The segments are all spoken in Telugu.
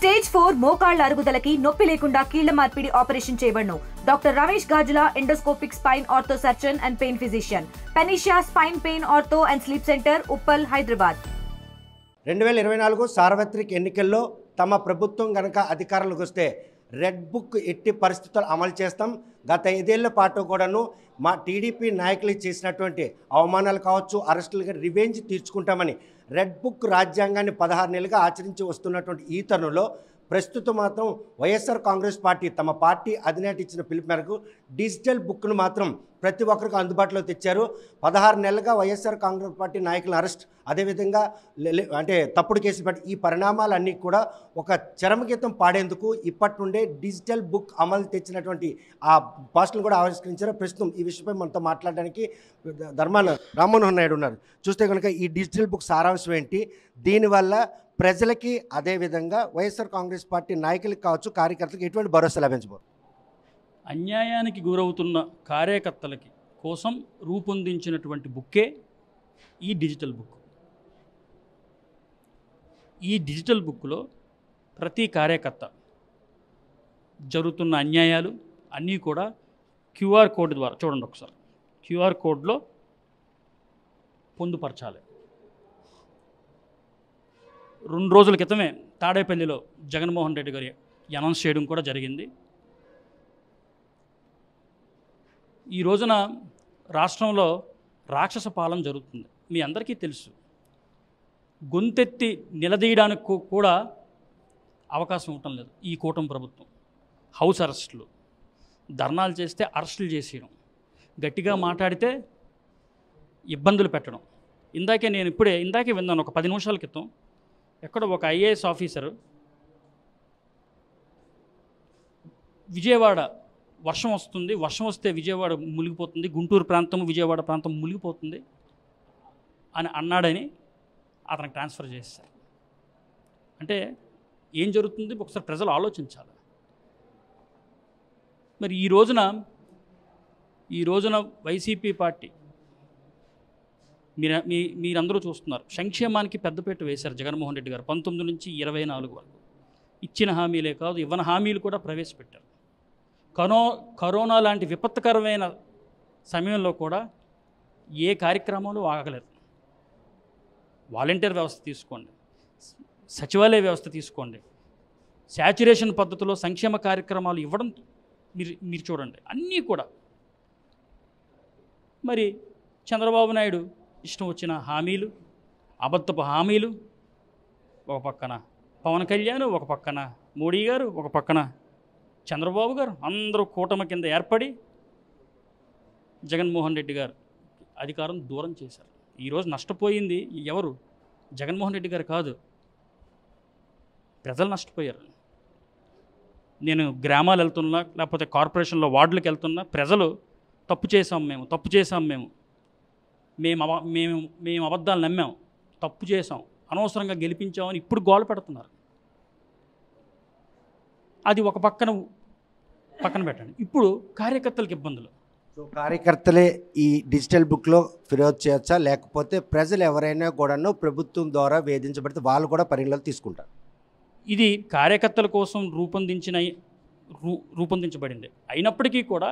స్టేజ్ 4 మోకాళ్ల అరుగుదలకి నొప్పి లేకుండా కీళ్ల మార్పిడి ఆపరేషన్ చేయబడును. Doctor Ramesh Gajula, endoscopic spine ortho surgeon and pain physician, panacea spine pain ortho and sleep centre, Uppal, Hyderabad. 2024 సార్వత్రిక ఎన్నికల్లో తమ ప్రభుత్వం గనక అధికారంలోకి వస్తే రెడ్ బుక్ ఎట్టి పరిస్థితులు అమలు చేస్తాం. గత 5 ఏళ్ల పాటు కూడాను మా టీడీపీ నాయకులు చేసినటువంటి అవమానాలు కావచ్చు, అరెస్టులుగా రివెంజ్ తీర్చుకుంటామని రెడ్ బుక్ రాజ్యాంగాన్ని 16 నెలలుగా ఆచరించి వస్తున్నటువంటి ఈ తరుణంలో ప్రస్తుతం మాత్రం వైఎస్ఆర్ కాంగ్రెస్ పార్టీ తమ పార్టీ అధినేత ఇచ్చిన పిలుపు మేరకు డిజిటల్ బుక్ను మాత్రం ప్రతి ఒక్కరికి అందుబాటులో తెచ్చారు. 16 నెలలుగా వైఎస్ఆర్ కాంగ్రెస్ పార్టీ నాయకుల అరెస్ట్, అదేవిధంగా అంటే తప్పుడు కేసులు పెట్టి ఈ పరిణామాలన్నీ కూడా ఒక చరమగీతం పాడేందుకు ఇప్పటి నుండే డిజిటల్ బుక్ అమలు తెచ్చినటువంటి ఆ పోస్టులను కూడా ఆవిష్కరించారు. ప్రస్తుతం ఈ విషయంపై మనతో మాట్లాడడానికి ధర్మాన రామ్మోహన్ నాయుడు ఉన్నారు. చూస్తే కనుక ఈ డిజిటల్ బుక్ సారాంశం ఏంటి, దీనివల్ల ప్రజలకి అదేవిధంగా వైఎస్ఆర్ కాంగ్రెస్ పార్టీ నాయకులకు కావచ్చు, కార్యకర్తలకు ఎటువంటి భరోసా లభించబోదు? అన్యాయానికి గురవుతున్న కార్యకర్తలకి కోసం రూపొందించినటువంటి బుక్కే ఈ డిజిటల్ బుక్. ఈ డిజిటల్ బుక్లో ప్రతి కార్యకర్త జరుగుతున్న అన్యాయాలు అన్నీ కూడా క్యూఆర్ కోడ్ ద్వారా చూడండి. ఒకసారి క్యూఆర్ కోడ్లో పొందుపరచాలి. 2 రోజుల క్రితమే తాడేపల్లిలో జగన్మోహన్ రెడ్డి గారి అనౌన్స్ చేయడం కూడా జరిగింది. ఈ రోజున రాష్ట్రంలో రాక్షస పాలన జరుగుతుంది. మీ అందరికీ తెలుసు. గొంతెత్తి నిలదీయడానికి కూడా అవకాశం ఉండటం లేదు ఈ కూటమి ప్రభుత్వం. హౌస్ అరెస్టులు, ధర్నాలు చేస్తే అరెస్టులు చేసేయడం, గట్టిగా మాట్లాడితే ఇబ్బందులు పెట్టడం. ఇందాకే విన్నాను ఒక 10 నిమిషాల క్రితం. ఎక్కడ ఒక ఐఏఎస్ ఆఫీసరు విజయవాడ వర్షం వస్తే విజయవాడ మునిగిపోతుంది, గుంటూరు ప్రాంతం విజయవాడ ప్రాంతం మునిగిపోతుంది అని అన్నాడని అతనికి ట్రాన్స్ఫర్ చేశారు. అంటే ఏం జరుగుతుంది ఒకసారి ప్రజలు ఆలోచించాలి. మరి ఈ రోజున వైసీపీ పార్టీ మీరందరూ చూస్తున్నారు, సంక్షేమానికి పెద్దపీట వేశారు జగన్మోహన్ రెడ్డి గారు 19 నుంచి 24 వరకు. ఇచ్చిన హామీలే కాదు, ఇవ్వని హామీలు కూడా ప్రవేశపెట్టారు. కరోనా లాంటి విపత్కరమైన సమయంలో కూడా ఏ కార్యక్రమాలు ఆగలేదు. వాలంటీర్ వ్యవస్థ తీసుకోండి, సచివాలయ వ్యవస్థ తీసుకోండి, శాచ్యురేషన్ పద్ధతిలో సంక్షేమ కార్యక్రమాలు ఇవ్వడం మీరు చూడండి. అన్నీ కూడా మరి చంద్రబాబు నాయుడు ఇష్టం వచ్చిన హామీలు, అబద్ధపు హామీలు, ఒక పక్కన పవన్ కళ్యాణ్, ఒక పక్కన మోడీ గారు, ఒక పక్కన చంద్రబాబు గారు, అందరూ కూటమి కింద ఏర్పడి జగన్మోహన్ రెడ్డి గారు అధికారం దూరం చేశారు. ఈరోజు నష్టపోయింది ఎవరు? జగన్మోహన్ రెడ్డి గారు కాదు, ప్రజలు నష్టపోయారు. నేను గ్రామాలు వెళ్తున్నా, లేకపోతే కార్పొరేషన్లో వార్డులకు వెళ్తున్నా, ప్రజలు తప్పు చేసాం, మేము అబద్ధాలు నమ్మాం, తప్పు చేసాం, అనవసరంగా గెలిపించామని ఇప్పుడు గోల పెడుతున్నారు. అది ఒక పక్కన పెట్టండి. ఇప్పుడు కార్యకర్తలకు ఇబ్బందులు. సో కార్యకర్తలే ఈ డిజిటల్ బుక్లో ఫిర్యాదు చేయొచ్చా, లేకపోతే ప్రజలు ఎవరైనా కూడాను ప్రభుత్వం ద్వారా వేధించబడితే వాళ్ళు కూడా పరిగణలోకి తీసుకుంటారు? ఇది కార్యకర్తల కోసం రూపొందించబడింది. అయినప్పటికీ కూడా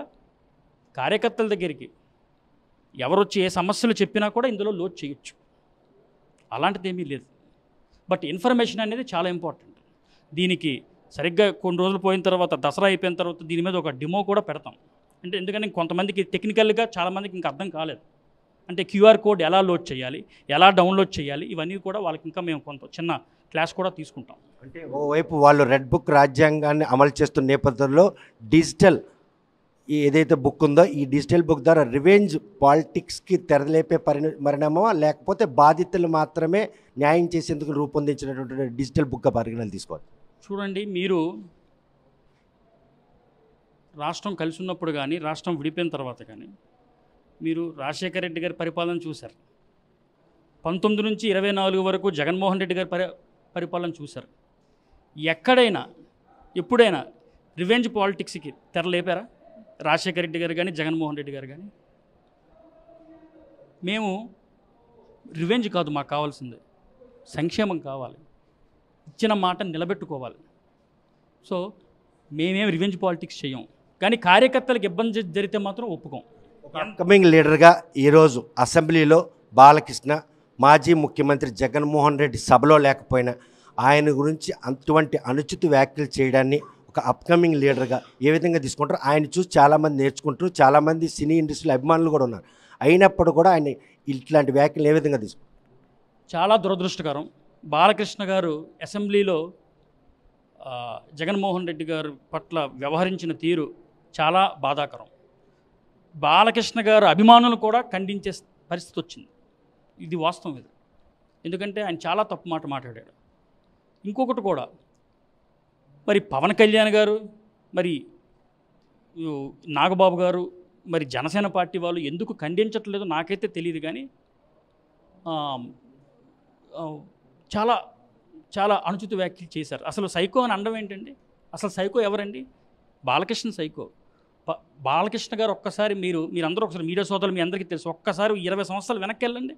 కార్యకర్తల దగ్గరికి ఎవరొచ్చి ఏ సమస్యలు చెప్పినా కూడా ఇందులో లోడ్ చేయొచ్చు, అలాంటిది ఏమీ లేదు. బట్ ఇన్ఫర్మేషన్ అనేది చాలా ఇంపార్టెంట్. దీనికి సరిగ్గా కొన్ని రోజులు పోయిన తర్వాత, దసరా అయిపోయిన తర్వాత దీని మీద ఒక డెమో కూడా పెడతాం. ఎందుకంటే కొంతమందికి టెక్నికల్గా చాలామందికి ఇంకా అర్థం కాలేదు. అంటే క్యూఆర్ కోడ్ ఎలా లోడ్ చేయాలి, ఎలా డౌన్లోడ్ చేయాలి, ఇవన్నీ కూడా వాళ్ళకి ఇంకా మేము కొంత చిన్న క్లాస్ కూడా తీసుకుంటాం. అంటే ఓవైపు వాళ్ళు రెడ్ బుక్ రాజ్యాంగాన్ని అమలు చేస్తున్న నేపథ్యంలో డిజిటల్ ఏదైతే బుక్ ఉందో ఈ డిజిటల్ బుక్ ద్వారా రివెంజ్ పాలిటిక్స్కి తెరలేపే పరిణామమా, లేకపోతే బాధితులు మాత్రమే న్యాయం చేసేందుకు రూపొందించినటువంటి డిజిటల్ బుక్గా పరిగణలు తీసుకోవాలి? చూడండి, మీరు రాష్ట్రం కలిసి ఉన్నప్పుడు కానీ, రాష్ట్రం విడిపోయిన తర్వాత కానీ మీరు రాజశేఖర రెడ్డి గారి పరిపాలన చూశారు. 19 నుంచి 24 వరకు జగన్మోహన్ రెడ్డి గారి పరిపాలన చూశారు. ఎక్కడైనా ఎప్పుడైనా రివెంజ్ పాలిటిక్స్కి తెరలేపారా రాజశేఖర రెడ్డి గారు కానీ, జగన్మోహన్ రెడ్డి గారు కానీ? మేము రివెంజ్ కాదు మాకు కావాల్సింది, సంక్షేమం కావాలి, ఇచ్చిన మాట నిలబెట్టుకోవాలి. సో మేమేం రివెంజ్ పాలిటిక్స్ చేయం, కానీ కార్యకర్తలకు ఇబ్బంది జరిగితే మాత్రం ఒప్పుకోం. అప్కమింగ్ లీడర్గా ఈరోజు అసెంబ్లీలో బాలకృష్ణ మాజీ ముఖ్యమంత్రి జగన్మోహన్ రెడ్డి సభలో లేకపోయినా ఆయన గురించి అటువంటి అనుచిత వ్యాఖ్యలు చేయడాన్ని ఒక అప్కమింగ్ లీడర్గా ఏ విధంగా తీసుకుంటారు? ఆయన చూసి చాలామంది నేర్చుకుంటారు, చాలామంది సినీ ఇండస్ట్రీలో అభిమానులు కూడా ఉన్నారు. అయినప్పుడు కూడా ఆయన ఇట్లాంటి వ్యాఖ్యలు ఏ విధంగా తీసుకుంటారు? చాలా దురదృష్టకరం. బాలకృష్ణ గారు అసెంబ్లీలో జగన్మోహన్ రెడ్డి గారు పట్ల వ్యవహరించిన తీరు చాలా బాధాకరం. బాలకృష్ణ గారు అభిమానులు కూడా ఖండించే పరిస్థితి వచ్చింది. ఇది వాస్తవం. ఇది ఎందుకంటే ఆయన చాలా తప్పు మాట మాట్లాడాడు. ఇంకొకటి కూడా, మరి పవన్ కళ్యాణ్ గారు, మరి నాగబాబు గారు, మరి జనసేన పార్టీ వాళ్ళు ఎందుకు ఖండించట్లేదో నాకైతే తెలియదు. కానీ చాలా చాలా అనుచిత వ్యాఖ్యలు చేశారు. అసలు సైకో అని అనడం ఏంటండి? అసలు సైకో ఎవరండి? బాలకృష్ణ సైకో. బాలకృష్ణ గారు ఒక్కసారి మీరందరూ ఒకసారి మీడియా సోదరులు మీ అందరికీ తెలుసు, ఒక్కసారి 20 సంవత్సరాలు వెనక్కి వెళ్ళండి.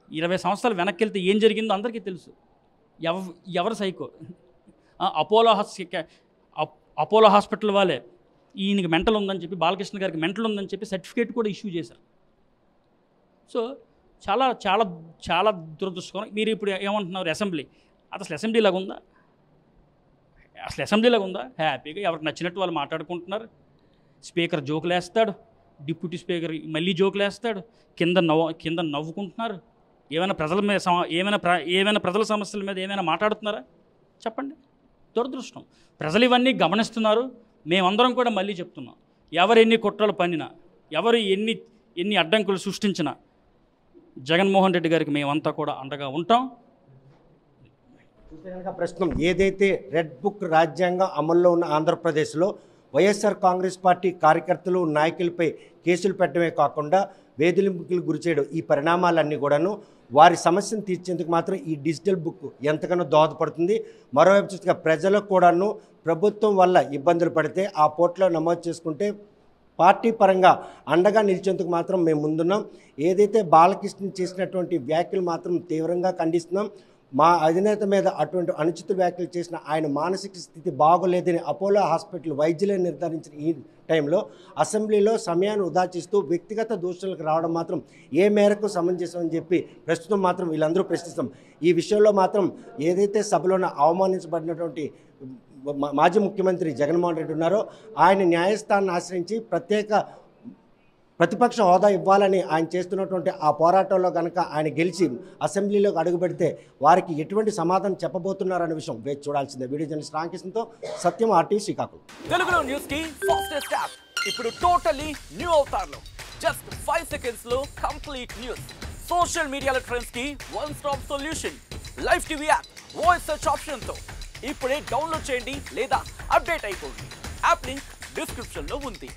20 సంవత్సరాలు వెనక్కి వెళ్తే ఏం జరిగిందో అందరికీ తెలుసు. ఎవరు సైకో? అపోలో హాస్పిటల్ వాళ్ళే ఈయనకి మెంటల్ ఉందని చెప్పి, బాలకృష్ణ గారికి మెంటల్ ఉందని చెప్పి సర్టిఫికేట్ కూడా ఇష్యూ చేశారు. సో చాలా చాలా చాలా దురదృష్టకరం. మీరు ఇప్పుడు ఏమంటున్నారు? అసెంబ్లీ అసలు అసెంబ్లీలాగా ఉందా? అసలు అసెంబ్లీలాగా ఉందా? హ్యాపీగా ఎవరికి నచ్చినట్టు వాళ్ళు మాట్లాడుకుంటున్నారు. స్పీకర్ జోకులు వేస్తాడు, డిప్యూటీ స్పీకర్ మళ్ళీ జోకులు వేస్తాడు, కింద నవ్వుకుంటున్నారు. ఏమైనా ప్రజల మీద ఏమైనా ప్రజల సమస్యల మీద ఏమైనా మాట్లాడుతున్నారా? చెప్పండి. దురదృష్టం. ప్రజలు ఇవన్నీ గమనిస్తున్నారు. మేమందరం కూడా మళ్ళీ చెప్తున్నాం, ఎవరు ఎన్ని కుట్రలు పన్నినా, ఎవరు ఎన్ని అడ్డంకులు సృష్టించినా జగన్మోహన్ రెడ్డి గారికి మేమంతా కూడా అండగా ఉంటాం. ప్రస్తుతం ఏదైతే రెడ్ బుక్ రాజ్యాంగం అమల్లో ఉన్న ఆంధ్రప్రదేశ్లో వైఎస్ఆర్ కాంగ్రెస్ పార్టీ కార్యకర్తలు నాయకులపై కేసులు పెట్టడమే కాకుండా వేధింపులకు గురి చేయడం, ఈ పరిణామాలన్నీ కూడాను వారి సమస్యను తీర్చేందుకు మాత్రం ఈ డిజిటల్ బుక్ ఎంతగానో దోహదపడుతుంది. మరోవైపు చూస్తే ప్రజలకు కూడాను ప్రభుత్వం వల్ల ఇబ్బందులు పడితే ఆ పోర్టల్లో నమోదు చేసుకుంటే పార్టీ పరంగా అండగా నిలిచేందుకు మాత్రం మేము ముందున్నాం. ఏదైతే బాలకృష్ణ చేసినటువంటి వ్యాఖ్యలు మాత్రం తీవ్రంగా ఖండిస్తున్నాం. మా అధినేత మీద అటువంటి అనుచిత వ్యాఖ్యలు చేసిన ఆయన మానసిక స్థితి బాగోలేదని అపోలో హాస్పిటల్ వైద్యులే నిర్ధారించిన ఈ టైంలో అసెంబ్లీలో సమయాన్ని వృధా చేస్తూ వ్యక్తిగత దూషణలకు రావడం మాత్రం ఏ మేరకు సమంజసం అని చెప్పి ప్రస్తుతం మాత్రం వీళ్ళందరూ ప్రశ్నిస్తాం. ఈ విషయంలో మాత్రం ఏదైతే సభలోనే అవమానించబడినటువంటి మాజీ ముఖ్యమంత్రి జగన్మోహన్ రెడ్డి ఉన్నారో ఆయన న్యాయస్థానాన్ని ఆశ్రయించి ప్రతిపక్ష హోదా ఇవ్వాలని ఆయన చేస్తున్నటువంటి ఆ పోరాటంలో కనుక ఆయన గెలిచి అసెంబ్లీలోకి అడుగుపెడితే వారికి ఎటువంటి సమాధానం చెప్పబోతున్నారనే విషయం వేచి చూడాల్సిందే. వీడియో జర్నలిస్ట్ రామకృష్ణతో సత్యం, ఆర్టీవీ, శ్రీకాకుళం. తెలుగులో న్యూస్ కి ఫాస్టెస్ట్ యాప్ ఇప్పుడు టోటల్లీ న్యూ అవతార్లో. జస్ట్ 5 సెకండ్స్ లో కంప్లీట్ న్యూస్, సోషల్ మీడియాలో ట్రెండ్స్ కి one stop solution, live TV app, voice search option తో ఇప్పుడే డౌన్లోడ్ చేయండి లేదా అప్డేట్ అయిపోండి. యాప్ లింక్ డిస్క్రిప్షన్ లో ఉంది.